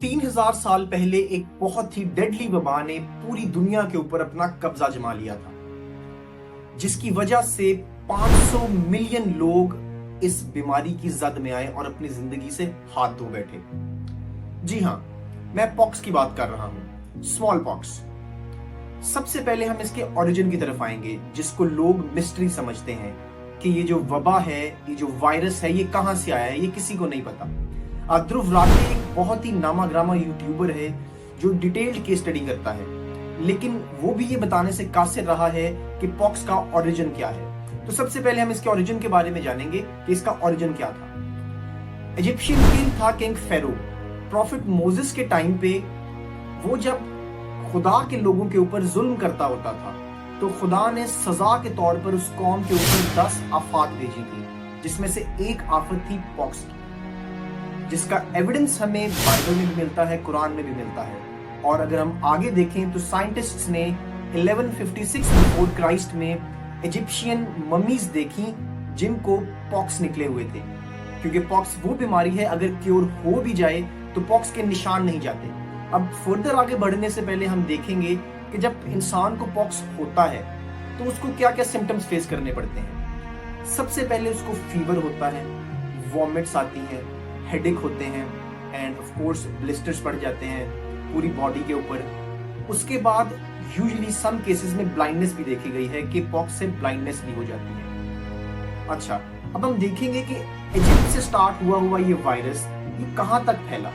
3000 साल पहले एक बहुत ही डेडली वबा ने पूरी दुनिया के ऊपर अपना कब्जा जमा लिया था, जिसकी वजह से 500 मिलियन लोग इस बीमारी की जद में आए और अपनी जिंदगी से हाथ धो बैठे। जी हां, मैं पॉक्स की बात कर रहा हूं, स्मॉल पॉक्स। सबसे पहले हम इसके ओरिजिन की तरफ आएंगे, जिसको लोग मिस्ट्री समझते हैं कि ये जो वबा है, ये जो वायरस है, ये कहां से आया है, ये किसी को नहीं पता। ध्रुव राठी एक बहुत ही नामा ग्रामा यूट्यूबर है जो डिटेल्ड केस स्टडी करता है, लेकिन वो भी ये बताने से कासिर रहा है कि पॉक्स का ओरिजिन क्या है। तो सबसे पहले हम इसके ओरिजिन के बारे में जानेंगे कि इसका ओरिजिन क्या था। इजिप्शियन किंग था किंग फेरो। प्रॉफिट मोसेस के टाइम पे वो जब खुदा के लोगों के ऊपर जुल्म करता होता था, तो खुदा ने सजा के तौर पर उस कौम के ऊपर 10 आफत भेजी थी, जिसमें से एक आफत थी पॉक्स की, जिसका एविडेंस हमें बाइबल में भी मिलता है, कुरान में भी मिलता है। और अगर हम आगे देखें तो साइंटिस्ट्स ने 1156 बिफोर क्राइस्ट में इजिप्शियन ममीज देखी जिनको पॉक्स निकले हुए थे, क्योंकि पॉक्स वो बीमारी है अगर क्योर हो भी जाए तो पॉक्स के निशान नहीं जाते। अब फर्दर आगे बढ़ने से पहले हम देखेंगे कि जब इंसान को पॉक्स होता है तो उसको क्या क्या सिम्टम्स फेस करने पड़ते हैं। सबसे पहले उसको फीवर होता है, वॉमिट्स आती हैं, हेडेक होते हैं, एंड ऑफ कोर्स ब्लिस्टर्स पड़ जाते हैं पूरी बॉडी के ऊपर। उसके बाद यूजुअली सम केसेस में ब्लाइंडनेस भी देखी गई है कि पॉक्स से ब्लाइंडनेस भी हो जाती है। अच्छा, अब हम देखेंगे कि इजिप्ट से स्टार्ट हुआ ये वायरस ये कहां तक फैला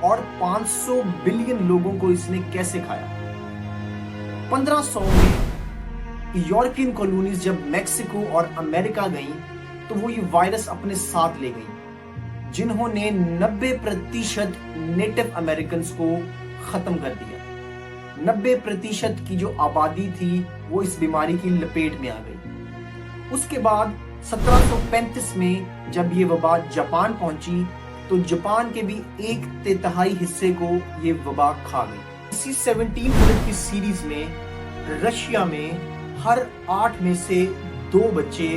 और 500 बिलियन लोगों को इसने कैसे खाया। 1500 में यूरोपियन कॉलोनीज जब मैक्सिको और अमेरिका गई तो वो ये वायरस अपने साथ ले गई, जिन्होंने 90% नेटिव अमेरिकन को खत्म कर दिया। 90% की जो आबादी थी वो इस बीमारी की लपेट में आ गई। उसके बाद 1735 में जब ये वबा जापान पहुंची तो जापान के भी 1/3 हिस्से को ये वबा खा गई। इसी 1700 की सीरीज में रशिया में हर 8 में से 2 बच्चे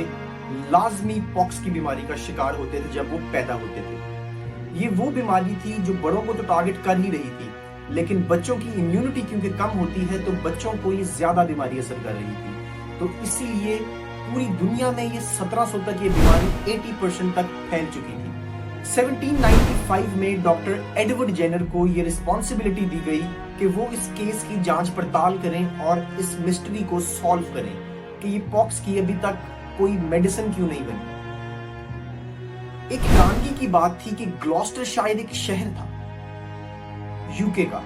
लाजमी पॉक्स की बीमारी का शिकार होते थे जब वो पैदा होते थे। ये वो बीमारी थी जो बड़ों को तो टारगेट कर ही रही थी, लेकिन बच्चों की इम्यूनिटी क्योंकि कम होती है तो बच्चों को ये ज्यादा बीमारी असर कर रही थी। तो इसीलिए पूरी दुनिया में ये 1700 तक ये बीमारी 80% तक फैल चुकी थी। 1795 में डॉक्टर एडवर्ड जेनर को ये रिस्पॉन्सिबिलिटी दी गई कि वो इस केस की जांच पड़ताल करें और इस मिस्ट्री को सॉल्व करें कि ये पॉक्स की अभी तक कोई मेडिसिन क्यों नहीं बनी। एक हैरानगी की बात थी कि ग्लॉस्टर शायद एक शहर था यूके का,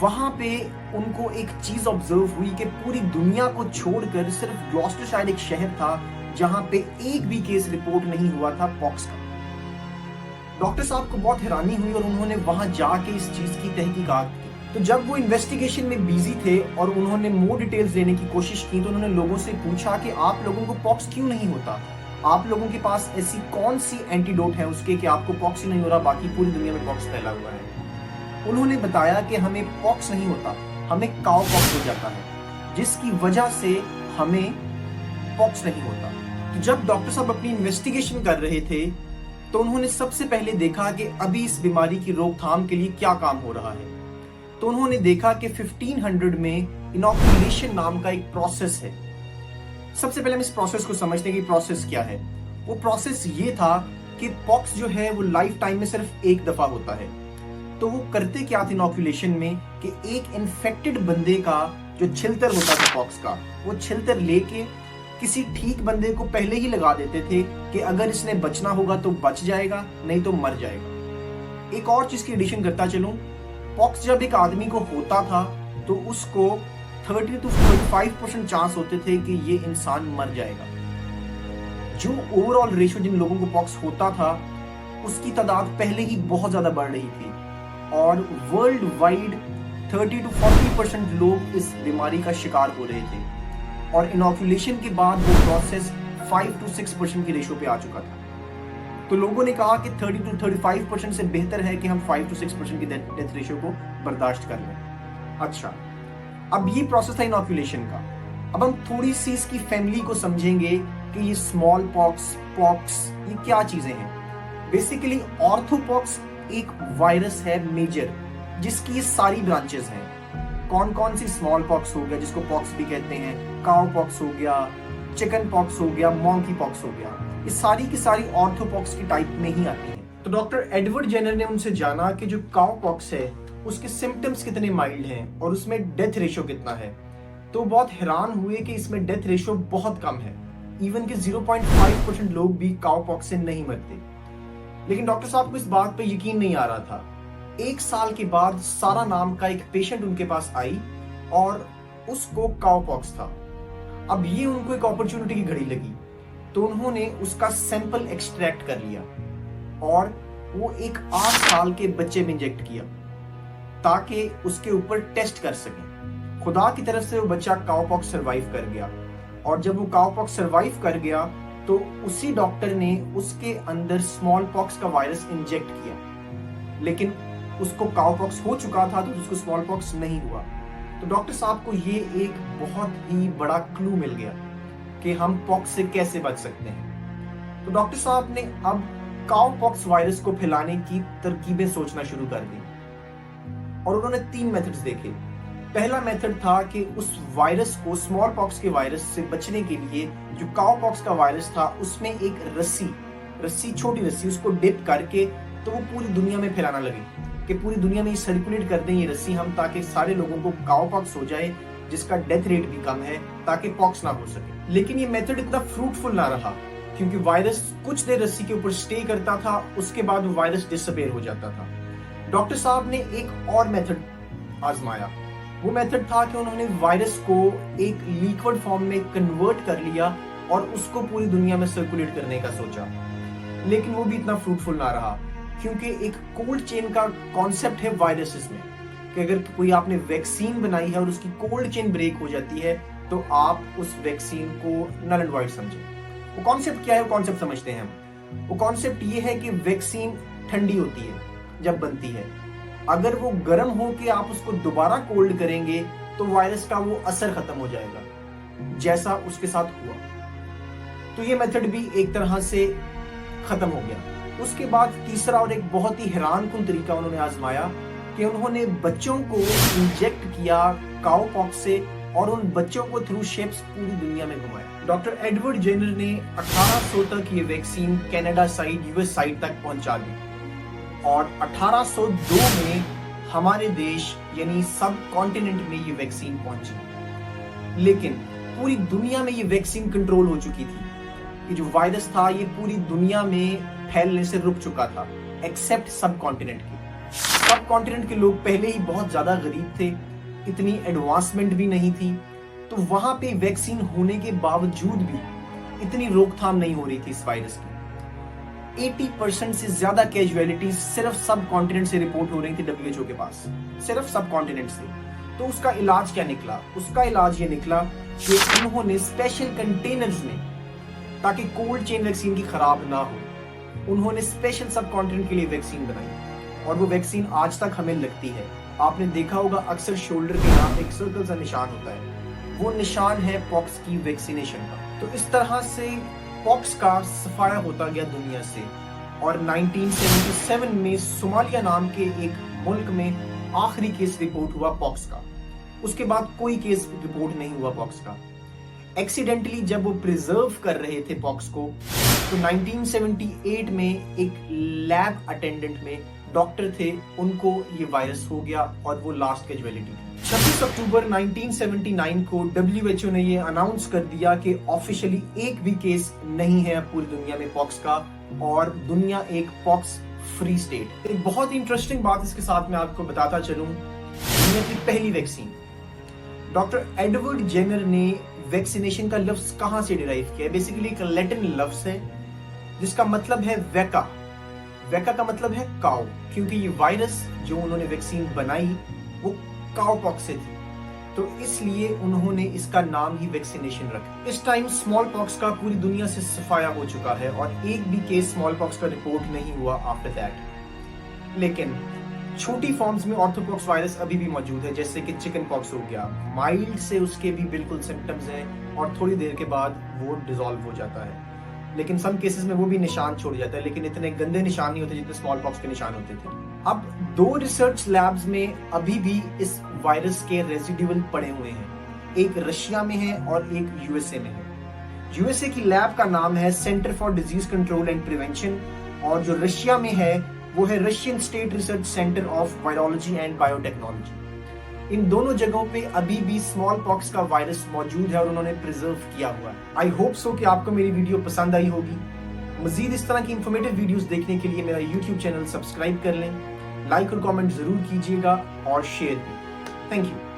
वहां पे उनको एक चीज ऑब्जर्व हुई कि पूरी दुनिया को छोड़कर सिर्फ ग्लॉस्टर शायद एक शहर था जहां पे एक भी केस रिपोर्ट नहीं हुआ था पॉक्स का। डॉक्टर साहब को बहुत हैरानी हुई और उन्होंने वहां जाके इस चीज की तहकीकात की। तो जब वो इन्वेस्टिगेशन में बिजी थे और उन्होंने मोर डिटेल्स देने की कोशिश की तो उन्होंने लोगों से पूछा कि आप लोगों को पॉक्स क्यों नहीं होता, आप लोगों के पास ऐसी कौन सी एंटीडोट है उसके कि आपको पॉक्स ही नहीं हो रहा, बाकी पूरी दुनिया में पॉक्स फैला हुआ है। उन्होंने बताया कि हमें पॉक्स नहीं होता, हमें काउ पॉक्स हो जाता है, जिसकी वजह से हमें पॉक्स नहीं होता। तो जब डॉक्टर साहब अपनी इन्वेस्टिगेशन कर रहे थे तो उन्होंने सबसे पहले देखा कि अभी इस बीमारी की रोकथाम के लिए क्या काम हो रहा है। तो उन्होंने देखा कि 1500 में इनॉक्यूलेशन नाम का एक प्रोसेस है। सबसे पहले हम इस प्रोसेस को समझते हैं कि प्रोसेस क्या है। वो प्रोसेस ये था कि पॉक्स जो है वो लाइफ टाइम में सिर्फ एक दफा होता है। तो वो करते क्या थे इनॉक्यूलेशन में कि एक इन्फेक्टेड बंदे का जो छिलतर होता था पॉक्स का, वो छिलतर लेके किसी ठीक बंदे को पहले ही लगा देते थे कि अगर इसने बचना होगा तो बच जाएगा, नहीं तो मर जाएगा। एक और चीज की एडिशन करता चलूं, पॉक्स जब एक आदमी को होता था तो उसको 30 to 45% चांस होते थे कि ये इंसान मर जाएगा। जो ओवरऑल रेशियो जिन लोगों को पॉक्स होता था उसकी तादाद पहले ही बहुत ज्यादा बढ़ रही थी और वर्ल्ड वाइड 30 to 40% लोग इस बीमारी का शिकार हो रहे थे और इनॉक्यूलेशन के बाद वो प्रोसेस 5 to 6% की रेशियो पे आ चुका था। तो लोगों ने कहा कि 30 to 35% से बेहतर है कि हम 5 to 6% की डेथ रेशियो को बर्दाश्त कर लें। अच्छा, अब ये प्रोसेस था इनॉक्यूलेशन का। अब हम थोड़ी सी इसकी फैमिली को समझेंगे कि ये स्मॉल पॉक्स, पॉक्स ये क्या चीजें हैं। बेसिकली ऑर्थोपॉक्स एक वायरस है मेजर जिसकी ये सारी ब्रांचेस हैं। कौन कौन सी? स्मॉल पॉक्स हो गया, जिसको पॉक्स भी कहते हैं, काउ पॉक्स हो गया, चिकन पॉक्स हो गया, मॉन्की पॉक्स हो गया। ये सारी की सारी ऑर्थोपॉक्स की टाइप में ही आती है। तो डॉक्टर एडवर्ड जेनर ने उनसे जाना कि जो काउ पॉक्स है उसके सिम्टम्स कितने माइल्ड हैं और उसमें डेथ रेशियो कितना है। तो बहुत हैरान हुए कि इसमें डेथ रेशियो बहुत कम है, इवन कि 0.5% लोग भी काउ पॉक्स से नहीं मरते। लेकिन डॉक्टर साहब को इस बात पर यकीन नहीं आ रहा था। 1 साल के बाद सारा नाम का एक पेशेंट उनके पास आई और उसको काउ पॉक्स था। अब ये उनको एक अपॉर्चुनिटी की घड़ी लगी, तो उन्होंने उसका सैंपल एक्सट्रैक्ट कर लिया और वो एक 8 साल के बच्चे में इंजेक्ट किया ताकि उसके ऊपर टेस्ट कर सकें। खुदा की तरफ से वो बच्चा काउ पॉक्स सर्वाइव कर गया, और जब वो काउ पॉक्स सर्वाइव कर गया तो उसी डॉक्टर ने उसके अंदर स्मॉल पॉक्स का वायरस इंजेक्ट किया। लेकिन उसको काउ पॉक्स हो चुका था तो उसको स्मॉल पॉक्स नहीं हुआ। तो डॉक्टर साहब को ये एक बहुत ही बड़ा क्लू मिल गया कि हम पॉक्स से कैसे बच सकते हैं। तो डॉक्टर साहब ने अब काउ पॉक्स वायरस को फैलाने की तरकीबें सोचना शुरू कर दी और उन्होंने 3 मेथड्स देखे। पहला मेथड था कि उस वायरस को, स्मॉल पॉक्स के वायरस से बचने के लिए जो काउ पॉक्स का वायरस था उसमें एक रस्सी, छोटी रस्सी, उसको डिप करके तो वो पूरी दुनिया में फैलाना लगे कि पूरी दुनिया में सर्कुलेट कर दें ये रस्सी हम, ताकि सारे लोगों को काउ पॉक्स हो जाए, जिसका डेथ रेट भी कम है, ताकि पॉक्स ना हो सके। लेकिन ये मेथड इतना फ्रूटफुल ना रहा, क्योंकि वायरस कुछ देर रस्सी के ऊपर स्टे करता था, उसके बाद वो वायरस डिसअपीयर हो जाता था। डॉक्टर साहब ने एक और मेथड आजमाया। वो मेथड था कि उन्होंने वायरस को एक लिक्विड फॉर्म में कन्वर्ट कर लिया और उसको पूरी दुनिया में सर्कुलेट करने का सोचा। लेकिन वो भी इतना फ्रूटफुल ना रहा, क्योंकि एक कोल्ड चेन का कॉन्सेप्ट है वायरसेस में कि अगर कोई आपने वैक्सीन बनाई है और उसकी कोल्ड चेन ब्रेक हो जाती है तो आप उस वैक्सीन को नल एंड वाइड समझें। वो कॉन्सेप्ट क्या है? वो कॉन्सेप्ट समझते हैं हम। वो कॉन्सेप्ट ये है कि वैक्सीन ठंडी होती है जब बनती है, अगर वो गर्म हो के आप उसको दोबारा कोल्ड करेंगे तो वायरस का वो असर खत्म हो जाएगा, जैसा उसके साथ हुआ। तो ये मेथड भी एक तरह से खत्म हो गया। उसके बाद तीसरा और एक बहुत ही हैरानकुन तरीका उन्होंने आजमाया कि उन्होंने बच्चों को इंजेक्ट किया काउ पॉक्स से और उन बच्चों को थ्रू शिप्स पूरी दुनिया में घुमाया। डॉक्टर एडवर्ड जेनर ने 1800 तक ये vaccine Canada side, US side तक पहुंचा दी और 1802 में हमारे देश यानी सब कॉन्टिनेंट में ये वैक्सीन पहुंची। लेकिन पूरी दुनिया में ये वैक्सीन कंट्रोल हो चुकी थी। ये जो वायरस था ये पूरी दुनिया में फैलने से रुक चुका था, एक्सेप्ट सब कॉन्टिनेंट के। सब कॉन्टिनेंट के लोग पहले ही बहुत ज्यादा गरीब थे, इतनी एडवांसमेंट भी नहीं थी, तो वहां पे वैक्सीन होने के बावजूद भी इतनी रोकथाम नहीं हो रही थी इस वायरस की। 80% से ज्यादा कैजुअलिटीज सिर्फ सब कॉन्टिनेंट से रिपोर्ट हो रही थी WHO के पास, सिर्फ सब कॉन्टिनेंट से। तो उसका इलाज क्या निकला? उसका इलाज ये निकला कि उन्होंने स्पेशल कंटेनर्स में, ताकि कोल्ड चेन वैक्सीन की खराब ना हो, उन्होंने स्पेशल सब कॉन्टिनेंट के लिए वैक्सीन बनाई और वो वैक्सीन आज तक हमें लगती है। आपने देखा होगा अक्सर शोल्डर के नाम एक सर्कल सा निशान होता है, वो निशान है पॉक्स की वैक्सीनेशन का। तो इस तरह से पॉक्स का सफाया होता गया दुनिया से और 1977 में सोमालिया नाम के एक मुल्क में आखिरी केस रिपोर्ट हुआ पॉक्स का। उसके बाद कोई केस रिपोर्ट नहीं हुआ पॉक्स का। एक्सीडेंटली जब वो प्रिजर्व कर रहे थे पॉक्स को तो 1978 में एक लैब अटेंडेंट में डॉक्टर थे, उनको ये वायरस हो गया और वो लास्ट कैजुअलिटी। 26 अक्टूबर 1979 को WHO ने ये अनाउंस कर दिया कि ऑफिशियली एक भी केस नहीं है पूरी दुनिया में पॉक्स का और दुनिया एक पॉक्स फ्री स्टेट। एक बहुत इंटरेस्टिंग बात इसके साथ मैं आपको बताता चलूं, दुनिया की पहली वैक्सीन। डॉक्टर एडवर्ड जेनर ने वैक्सीनेशन का लफ्ज कहां से डिराइव किया? बेसिकली एक लैटिन लफ्ज है जिसका मतलब है वैका। वैका का मतलब है काउ, क्योंकि ये वायरस जो उन्होंने वैक्सीन बनाई वो काउ पॉक्स से थी, तो इसलिए उन्होंने इसका नाम ही वैक्सीनेशन रखा। इस टाइम स्मॉल पॉक्स का पूरी दुनिया से सफाया हो चुका है और एक भी केस स्मॉल पॉक्स का रिपोर्ट नहीं हुआ आफ्टर दैट। लेकिन छोटी फॉर्म्स में ऑर्थोपॉक्स वायरस अभी भी मौजूद है, जैसे कि चिकन पॉक्स हो गया। माइल्ड से उसके भी बिल्कुल सिम्टम्स हैं और थोड़ी देर के बाद वो डिसॉल्व हो जाता है, लेकिन सम केसेस में वो भी निशान छोड़ जाता है, लेकिन इतने गंदे निशान नहीं होते जितने स्मॉल पॉक्स के निशान होते थे। अब 2 रिसर्च लैब्स में अभी भी इस वायरस के रेजिडुअल पड़े हुए हैं, एक रशिया में है और एक यूएसए में है। यूएसए की लैब का नाम है Center for Disease Control and Prevention और जो रशिया में है वो है Russian State Research Center of Virology and Biotechnology. इन दोनों जगहों पे अभी भी स्मॉल पॉक्स का वायरस मौजूद है और उन्होंने प्रिजर्व किया हुआ है। आई होप सो कि आपको मेरी वीडियो पसंद आई होगी। मजीद इस तरह की इंफॉर्मेटिव वीडियोस देखने के लिए मेरा यूट्यूब चैनल सब्सक्राइब कर लें, लाइक और कमेंट जरूर कीजिएगा और शेयर भी। Thank you.